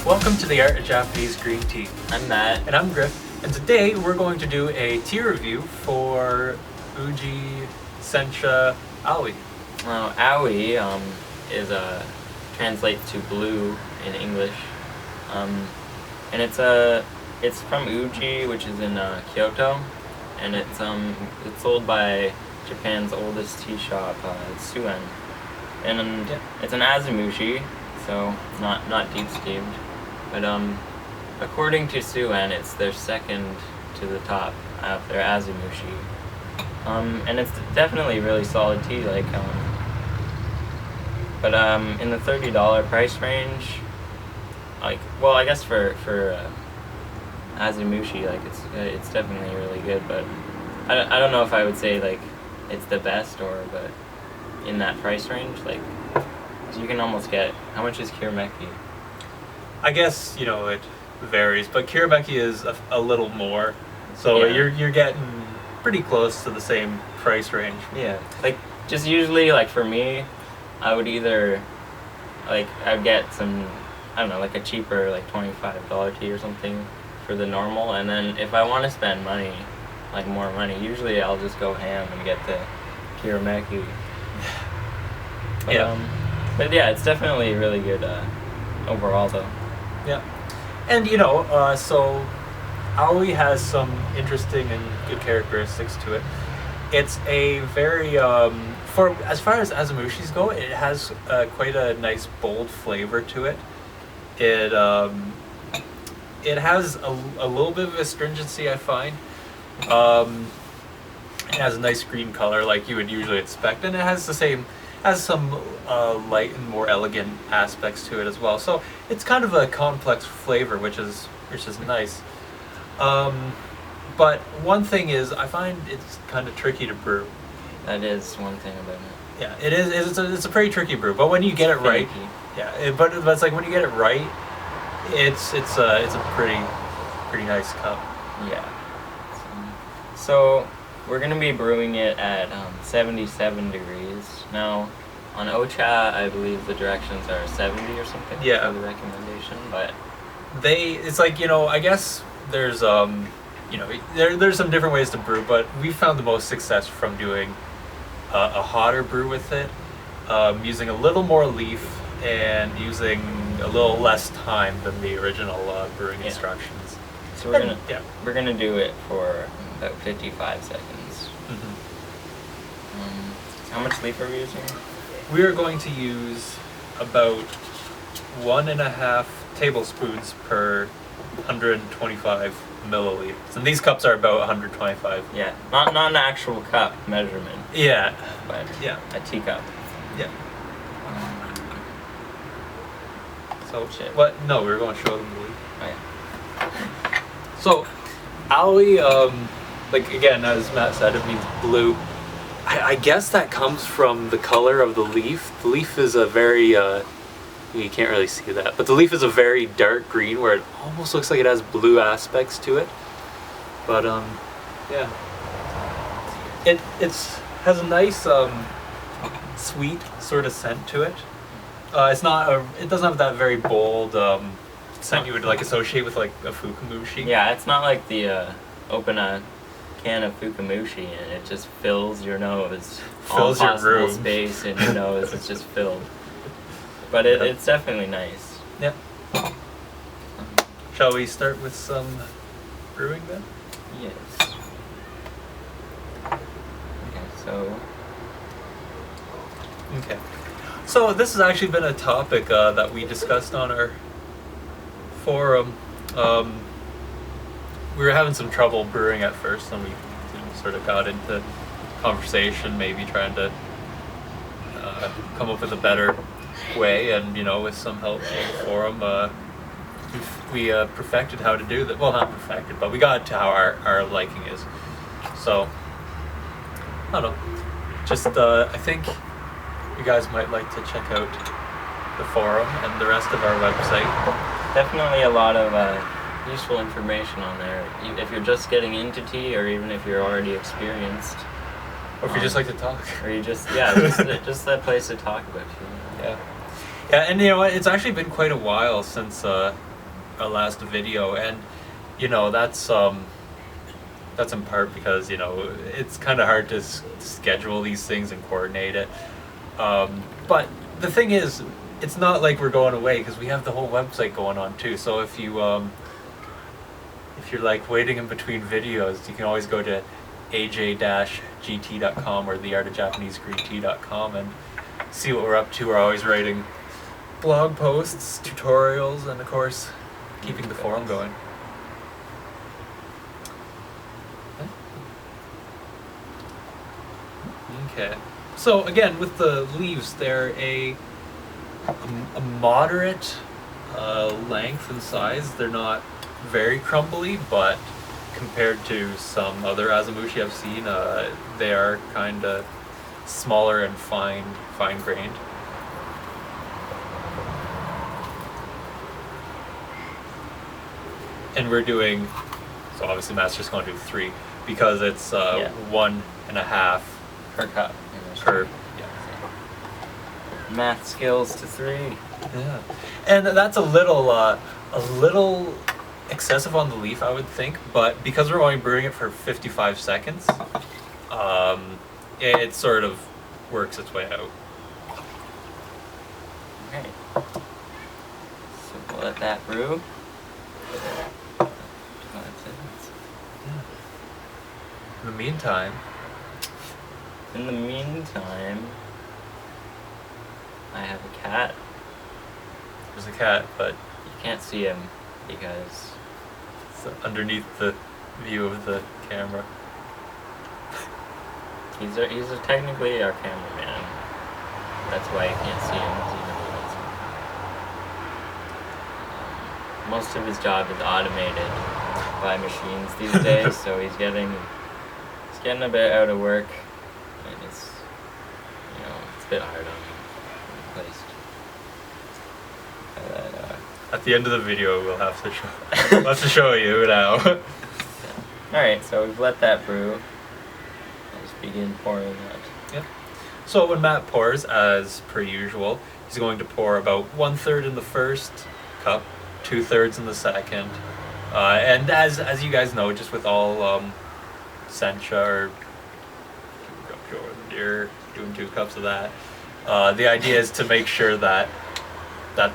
Welcome to the Art of Japanese Green Tea. I'm Matt. And I'm Griff. And today we're going to do a tea review for Uji Sencha Aoi. Well, Aoi translates to blue in English. And it's from Uji, which is in Kyoto. And it's sold by Japan's oldest tea shop, Tsuen. And it's an asamushi, so not deep steamed. But according to Tsuen, it's their second to the top of their asamushi. And it's definitely really solid tea. But in the $30 price range, I guess for asamushi, it's definitely really good. But I don't know if I would say it's the best but in that price range, you can almost get, how much is Kirameki? I guess, it varies, but Kirameki is a little more. So you're getting pretty close to the same price range. Yeah. Just usually, for me, I would either, I'd get some, I don't know, a cheaper, $25 tea or something for the normal. And then if I want to spend money, more money, usually I'll just go ham and get the Kirameki. But yeah, it's definitely really good overall, though. Yeah. And, so Aoi has some interesting and good characteristics to it. It's a very, as far as asamushis go, it has quite a nice bold flavor to it. It has a little bit of astringency, I find. It has a nice green color like you would usually expect, and it has some light and more elegant aspects to it as well. So it's kind of a complex flavor, which is nice. But one thing is, I find it's kind of tricky to brew. That is one thing about it. Yeah, it is. It's a pretty tricky brew, but when you get it right, but it's when you get it right, it's a pretty nice cup. Yeah. So we're gonna be brewing it at 77 degrees. Now, on Ocha, I believe the directions are 70 or something for the recommendation, but I guess there's there's some different ways to brew, but we found the most success from doing a hotter brew with it, using a little more leaf and using a little less time than the original brewing instructions. So we're gonna do it for about 55 seconds. Mm-hmm. How much leaf are we using? We are going to use about 1.5 tablespoons per 125 milliliters. And these cups are about 125. Yeah, not an actual cup measurement. Yeah. But a teacup. Yeah. So, what? No, we were going to show them the leaf. Oh, yeah. So, Aoi, again, as Matt said, it means blue. I guess that comes from the color of the leaf. The leaf is a very, you can't really see that, but the leaf is a very dark green where it almost looks like it has blue aspects to it. But, yeah. It has a nice, sweet sort of scent to it. It doesn't have that very bold, scent you would associate with a fukamushi. Yeah, it's not like the open a can of fukamushi and it just fills your nose. Fills your room. Space in your nose, it's just filled. But it's definitely nice. Yep. Shall we start with some brewing then? Yes. Okay. So this has actually been a topic that we discussed on our forum. We were having some trouble brewing at first, and we sort of got into conversation, maybe trying to come up with a better way, and with some help from the forum, we perfected how to do that. Well, not perfected, but we got to how our liking is. So I don't know. Just I think you guys might like to check out the forum and the rest of our website. Definitely a lot of useful information on there. If you're just getting into tea, or even if you're already experienced, or if you just like to talk, or you just just that place to talk about tea. Yeah, and it's actually been quite a while since our last video, and you know that's in part because you know it's kind of hard to schedule these things and coordinate it. But the thing is, it's not like we're going away because we have the whole website going on too. So if you're like waiting in between videos, you can always go to aj-gt.com or theartofjapanesegreentea.com and see what we're up to. We're always writing blog posts, tutorials, and of course keeping the forum going. Okay, so again with the leaves, they're a moderate length and size. They're not very crumbly, but compared to some other asamushi I've seen, they are kind of smaller and fine-grained. And we're doing, so obviously Matt's just going to do 3 because it's 1.5 per cup. Per, Math skills to 3. Yeah, and that's a little excessive on the leaf, I would think, but because we're only brewing it for 55 seconds, it sort of works its way out. Okay. So we'll let that brew. In the meantime, I have a cat. There's a cat, but you can't see him because it's underneath the view of the camera. He's technically our cameraman. That's why you can't see him. Most of his job is automated by machines these days, so he's getting a bit out of work, and it's a bit hard on him. At the end of the video, we'll have to show you now. Alright, so we've let that brew. I'll just begin pouring that. Yep. So when Matt pours, as per usual, he's going to pour about 1/3 in the first cup, 2/3 in the second. And as you guys know, just with all sencha, or you're doing 2 cups of that, the idea is to make sure that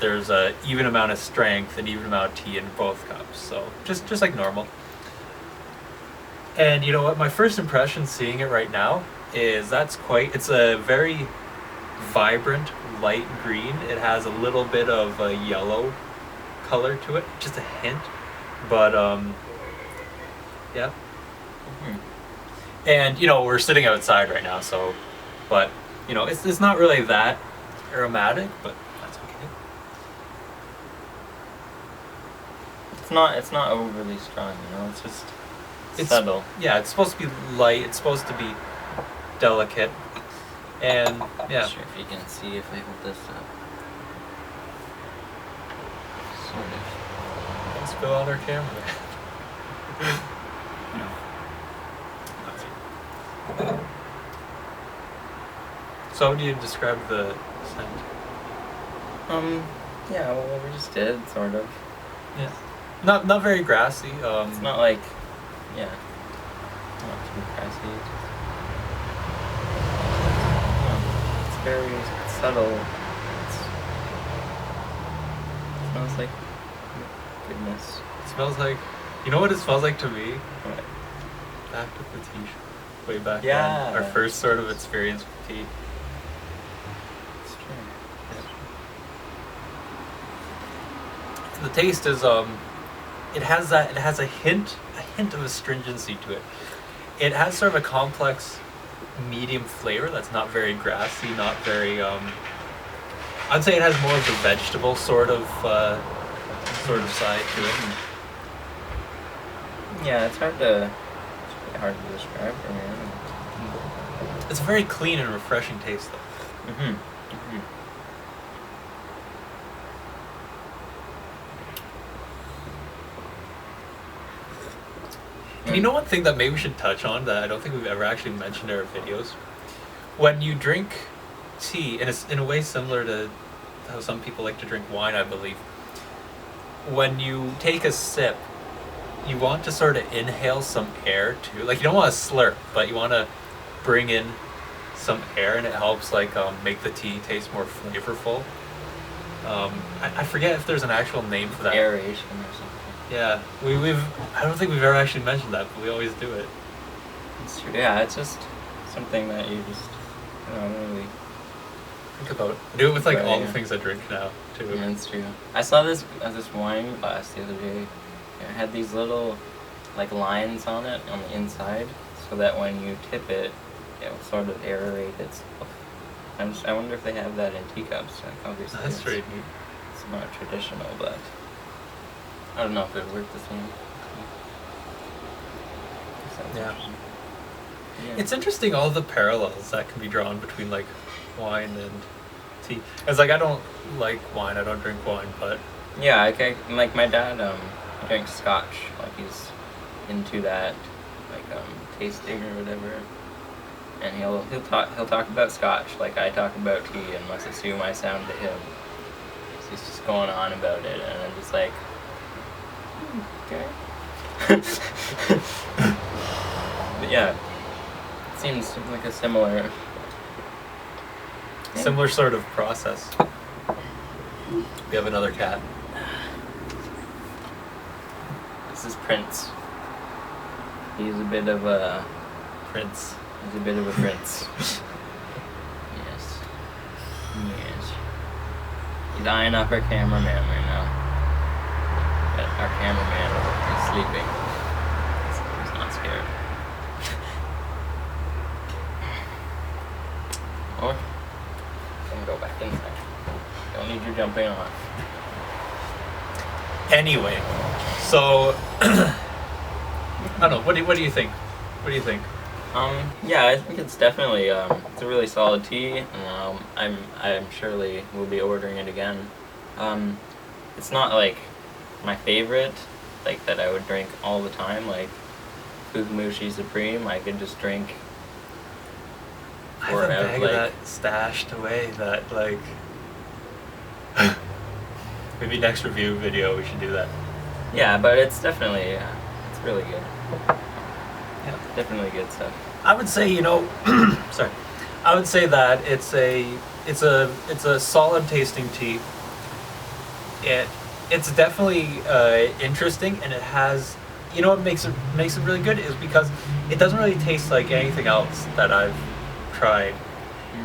there's a even amount of strength and even amount of tea in both cups. So just like normal. And you know what? My first impression seeing it right now is it's a very vibrant light green. It has a little bit of a yellow color to it, just a hint. But yeah. Mm-hmm. And you know, we're sitting outside right now, so but you know, it's not really that aromatic, but that's okay. It's not overly strong, you know, it's just subtle. Yeah, it's supposed to be light, it's supposed to be delicate. And yeah. Not sure if you can see if I hold this up. Sort of. Don't spill on our camera. So how do you describe the scent? Yeah, well, what we just did, sort of. Yeah. Not very grassy. It's not like, not too grassy. It's very subtle. It smells like goodness. It smells like, you know what it smells like to me? What? Back with the teashop. Way back Yeah. then. Our first sort of experience with tea. It's true. Yeah. The taste is it has a hint of astringency to it. It has sort of a complex medium flavor that's not very grassy, not very I'd say it has more of the vegetable sort of side to it. Yeah, it's hard to describe for me. It's a very clean and refreshing taste though. Mm-hmm. Mm-hmm. And you know one thing that maybe we should touch on that I don't think we've ever actually mentioned in our videos? When you drink tea, and it's in a way similar to how some people like to drink wine, I believe. when you take a sip, you want to sort of inhale some air too. Like you don't want to slurp, but you want to bring in some air, and it helps like make the tea taste more flavorful. I forget if there's an actual name for that. Aeration or something. Yeah, I don't think we've ever actually mentioned that, but we always do it. It's true. Yeah, it's just something that you just really think about. I do it with like Right, all yeah. the things I drink now too. Yeah, it's true. I saw this wine glass the other day. It had these little like lines on it on the inside, so that when you tip it, it will sort of aerate itself. I wonder if they have that in teacups. Like obviously, That's pretty neat. it's not traditional, but I don't know if it would work the same. Yeah. Yeah. It's interesting all the parallels that can be drawn between like wine and tea. It's like I don't like wine, I don't drink wine, but Yeah, like my dad drinks scotch, like he's into that, like tasting or whatever, and he'll talk about scotch like I talk about tea, and must assume I sound to him. So he's just going on about it, and I'm just like, okay. But yeah, it seems like a similar sort of process. We have another cat. This is Prince. He's a bit of a Prince. He's a bit of a prince. Yes. Yes. He's eyeing up our cameraman right now. But our cameraman is sleeping. He's not scared. Or I can go back inside. Don't need you jumping on. Anyway, so I don't know. What do you think? What do you think? Yeah, I think it's definitely it's a really solid tea, and I'm surely will be ordering it again. It's not like my favorite, like that I would drink all the time, like Fukamushi Supreme. I could just drink. I have a bag of that stashed away. That like maybe next review video we should do that. Yeah, but it's definitely it's really good. Yeah, definitely good stuff. I would say, sorry. I would say that it's a solid tasting tea. It's definitely interesting, and it has, what makes it really good is because it doesn't really taste like anything else that I've tried.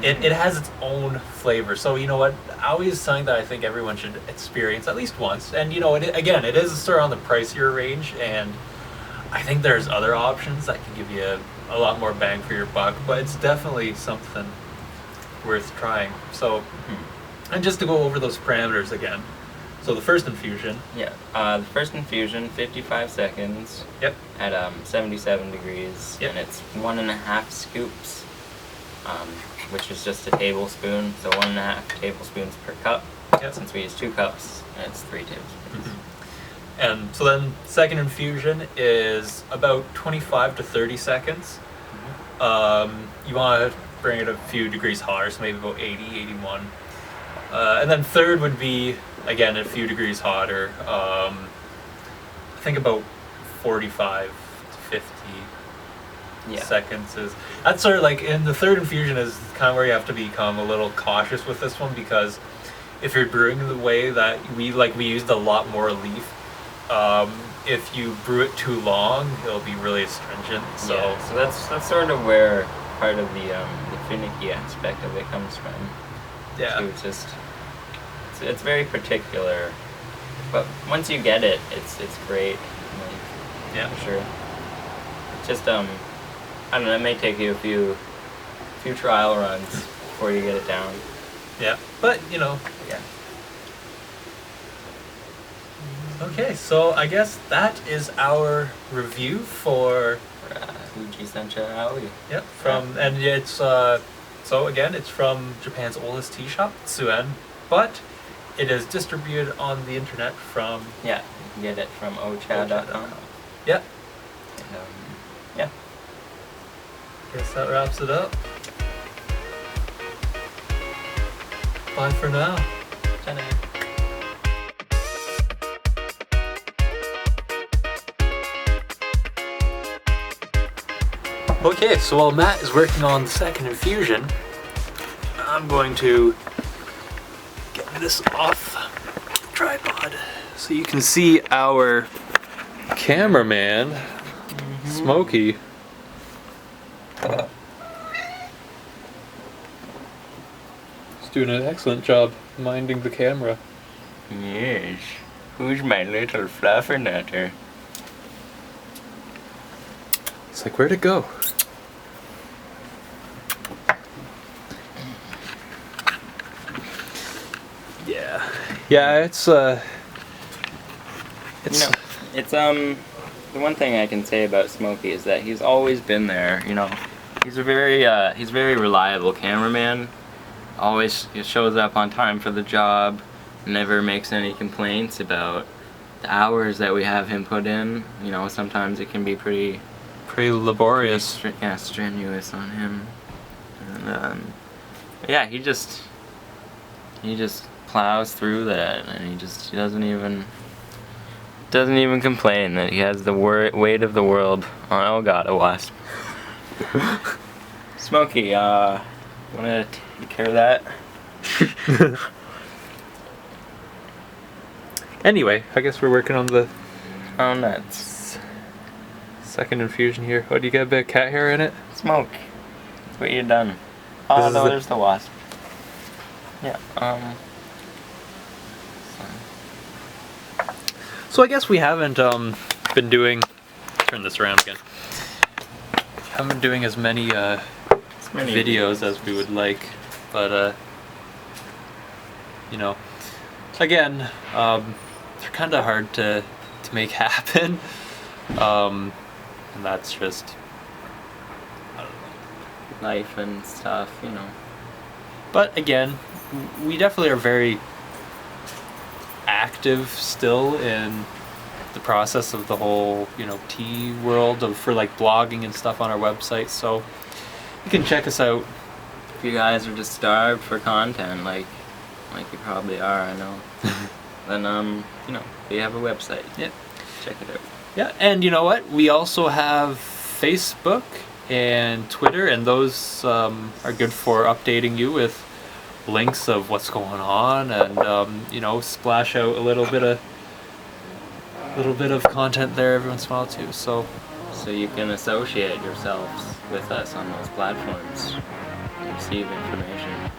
It has its own flavor. So you know what? Aoi is something that I think everyone should experience at least once. And it is sort of on the pricier range, and I think there's other options that can give you a lot more bang for your buck, but it's definitely something worth trying. So, and just to go over those parameters again. So the first infusion. Yeah, the first infusion, 55 seconds. Yep. At 77 degrees. Yep. And it's 1.5 scoops, which is just a tablespoon. So 1.5 tablespoons per cup. Yep. Since we use 2 cups, and it's 3 tablespoons. And so then second infusion is about 25 to 30 seconds. You want to bring it a few degrees hotter, so maybe about 80, 81. And then third would be, again, a few degrees hotter. I think about 45 to 50 seconds is. That's sort of like, in the third infusion is kind of where you have to become a little cautious with this one, because if you're brewing the way that we used a lot more leaf, if you brew it too long, it'll be really astringent. So, yeah, so that's sort of where part of the finicky aspect of it comes from. Yeah. So it's very particular, but once you get it, it's great. Like, yeah, for sure. It's just I don't know. It may take you a few trial runs before you get it down. Yeah, but yeah. Okay, so I guess that is our review for Uji Sencha Aoi. Yep. And it's so again, it's from Japan's oldest tea shop, Tsuen, but it is distributed on the internet from you can get it from ocha.com. Yep. And, yeah. Guess that wraps it up. Bye for now. Ta-da. Okay, so while Matt is working on the second infusion, I'm going to get this off the tripod so you can see our cameraman, Smokey. He's doing an excellent job minding the camera. Yes. Who's my little fluffernutter? It's like, where'd it go? Yeah. Yeah, it's You know, it's the one thing I can say about Smokey is that he's always been there. You know, he's a very reliable cameraman. Always shows up on time for the job. Never makes any complaints about the hours that we have him put in. You know, sometimes it can be pretty laborious. Strenuous on him. And yeah, he just plows through that, and he doesn't even complain that he has the weight of the world on. Oh God, a wasp. Smokey, wanna take care of that? Anyway, I guess we're working on the Nuts. second infusion here. Oh, do you get a bit of cat hair in it? Smoke. That's what you've done. Oh no, there's the wasp. Yeah. So I guess we haven't been doing. Turn this around again. Haven't been doing as many videos as we would like, but you know, again, they're kind of hard to make happen, and that's just, I don't know, life and stuff, you know. But again, we definitely are very active still in the process of the whole, you know, tea world for like blogging and stuff on our website, so you can check us out. If you guys are just starved for content, like you probably are, I know, then you know, we have a website. Yeah, check it out. Yeah, and you know what? We also have Facebook and Twitter, and those are good for updating you with links of what's going on, and you know, splash out a little bit of content there every once in a while too. So you can associate yourselves with us on those platforms and receive information.